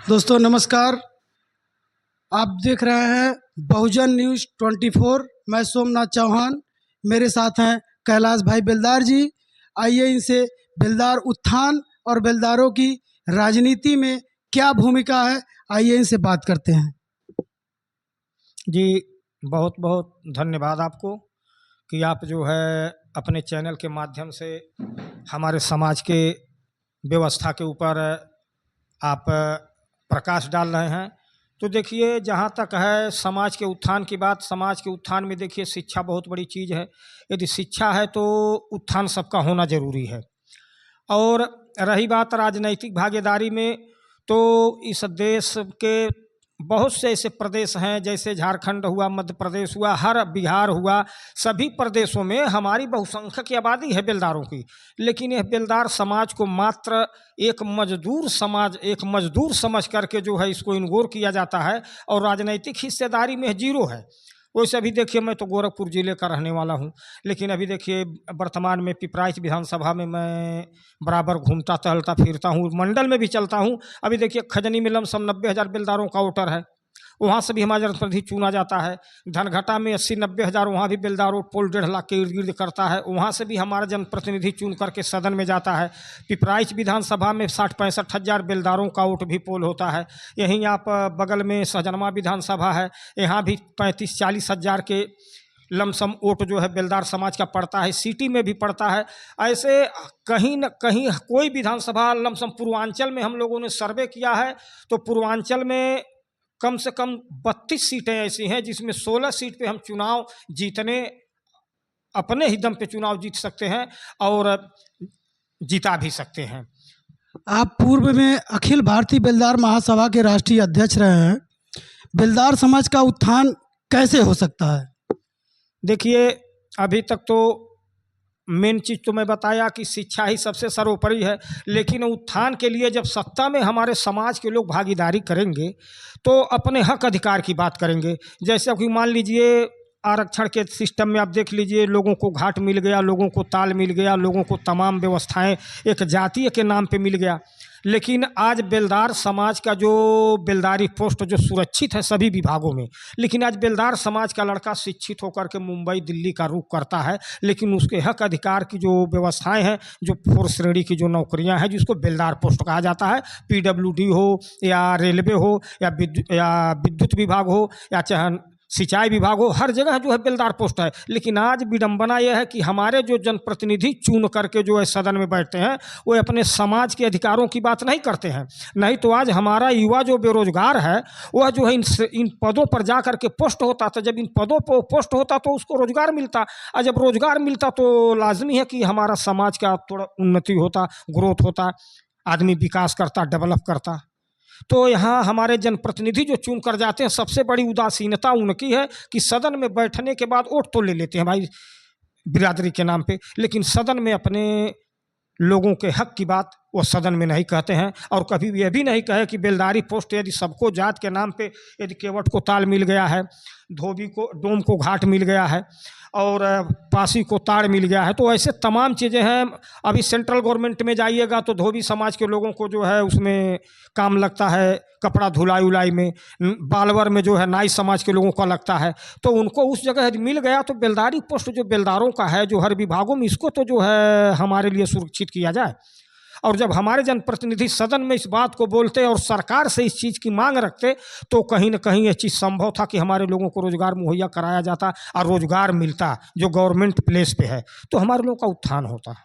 दोस्तों नमस्कार। आप देख रहे हैं बहुजन न्यूज़ 24। मैं सोमनाथ चौहान, मेरे साथ हैं कैलाश भाई बेलदार जी। आइए इनसे बेलदार उत्थान और बेलदारों की राजनीति में क्या भूमिका है, आइए इनसे बात करते हैं। जी, बहुत बहुत धन्यवाद आपको कि आप जो है अपने चैनल के माध्यम से हमारे समाज के व्यवस्था के ऊपर आप प्रकाश डाल रहे हैं। तो देखिए, जहाँ तक है समाज के उत्थान की बात, समाज के उत्थान में देखिए शिक्षा बहुत बड़ी चीज़ है। यदि शिक्षा है तो उत्थान सबका होना ज़रूरी है। और रही बात राजनैतिक भागीदारी में, तो इस देश के बहुत से ऐसे प्रदेश हैं, जैसे झारखंड हुआ, मध्य प्रदेश हुआ, हर बिहार हुआ, सभी प्रदेशों में हमारी बहुसंख्यक आबादी है बेलदारों की। लेकिन यह बेलदार समाज को मात्र एक मजदूर समझ करके जो है इसको इग्नोर किया जाता है और राजनैतिक हिस्सेदारी में जीरो है। वैसे अभी देखिए, मैं तो गोरखपुर ज़िले का रहने वाला हूँ, लेकिन अभी देखिए वर्तमान में पिपराइच विधानसभा में मैं बराबर घूमता टहलता फिरता हूँ, मंडल में भी चलता हूँ। अभी देखिए खजनी में लमसम 90,000 बेलदारों का वोटर है, वहाँ से भी हमारा जनप्रतिनिधि चुना जाता है। धनघटा में 80-90 हज़ार, वहाँ भी बेलदार वोट पोल 1.5 लाख के इर्द गिर्द करता है, वहाँ से भी हमारा जनप्रतिनिधि चुन करके सदन में जाता है। पिपराइच विधानसभा में 60-65 हज़ार बेलदारों का वोट भी पोल होता है। यहीं आप बगल में सहजनवा विधानसभा है, यहाँ भी 35-40 हज़ार के लमसम वोट जो है बेलदार समाज का पड़ता है। सिटी में भी पड़ता है। ऐसे कहीं न कहीं कोई विधानसभा लमसम पूर्वांचल में हम लोगों ने सर्वे किया है, तो पूर्वांचल में कम से कम 32 सीटें ऐसी हैं जिसमें 16 सीट पे हम चुनाव जीतने, अपने ही दम पे चुनाव जीत सकते हैं और जीता भी सकते हैं। आप पूर्व में अखिल भारतीय बेलदार महासभा के राष्ट्रीय अध्यक्ष रहे हैं। बेलदार समाज का उत्थान कैसे हो सकता है? देखिए, अभी तक तो मेन चीज़ तो मैं बताया कि शिक्षा ही सबसे सर्वोपरि है, लेकिन उत्थान के लिए जब सत्ता में हमारे समाज के लोग भागीदारी करेंगे तो अपने हक अधिकार की बात करेंगे। जैसे कि मान लीजिए आरक्षण के सिस्टम में आप देख लीजिए, लोगों को घाट मिल गया, लोगों को ताल मिल गया, लोगों को तमाम व्यवस्थाएं एक जातीय के नाम पे मिल गया। लेकिन आज बेलदार समाज का जो बेलदारी पोस्ट जो सुरक्षित है सभी विभागों में, लेकिन आज बेलदार समाज का लड़का शिक्षित होकर के मुंबई दिल्ली का रुख करता है, लेकिन उसके हक अधिकार की जो व्यवस्थाएं हैं, जो 4 श्रेणी की जो नौकरियां हैं जिसको बेलदार पोस्ट कहा जाता है, पीडब्ल्यूडी हो या रेलवे हो या विद्युत विभाग हो या चाहे सिंचाई विभाग हो, हर जगह जो है बेलदार पोस्ट है। लेकिन आज विडंबना यह है कि हमारे जो जनप्रतिनिधि चुन करके जो है सदन में बैठते हैं, वो अपने समाज के अधिकारों की बात नहीं करते हैं। नहीं तो आज हमारा युवा जो बेरोजगार है वह जो है इन पदों पर जा करके पोस्ट होता था। जब इन पदों पर पोस्ट होता तो उसको रोजगार मिलता, और जब रोजगार मिलता तो लाजमी है कि हमारा समाज का थोड़ा उन्नति होता, ग्रोथ होता, आदमी विकास करता, डेवलप करता। तो यहाँ हमारे जनप्रतिनिधि जो चुन कर जाते हैं, सबसे बड़ी उदासीनता उनकी है कि सदन में बैठने के बाद वोट तो ले लेते हैं भाई बिरादरी के नाम पे, लेकिन सदन में अपने लोगों के हक की बात वो सदन में नहीं कहते हैं। और कभी यह भी नहीं कहे कि बेलदारी पोस्ट यदि सबको जात के नाम पे, यदि केवट को ताल मिल गया है, धोबी को डोम को घाट मिल गया है और पासी को ताड़ मिल गया है, तो ऐसे तमाम चीज़ें हैं। अभी सेंट्रल गवर्नमेंट में जाइएगा तो धोबी समाज के लोगों को जो है उसमें काम लगता है, कपड़ा धुलाई उलाई में। बालवर में जो है नाई समाज के लोगों का लगता है, तो उनको उस जगह यदि मिल गया तो बेलदारी पोस्ट जो बेलदारों का है जो हर विभागों में, इसको तो जो है हमारे लिए सुरक्षित किया जाए। और जब हमारे जनप्रतिनिधि सदन में इस बात को बोलते और सरकार से इस चीज़ की मांग रखते, तो कहीं ना कहीं यह चीज़ संभव था कि हमारे लोगों को रोजगार मुहैया कराया जाता और रोजगार मिलता जो गवर्नमेंट प्लेस पे है, तो हमारे लोगों का उत्थान होता।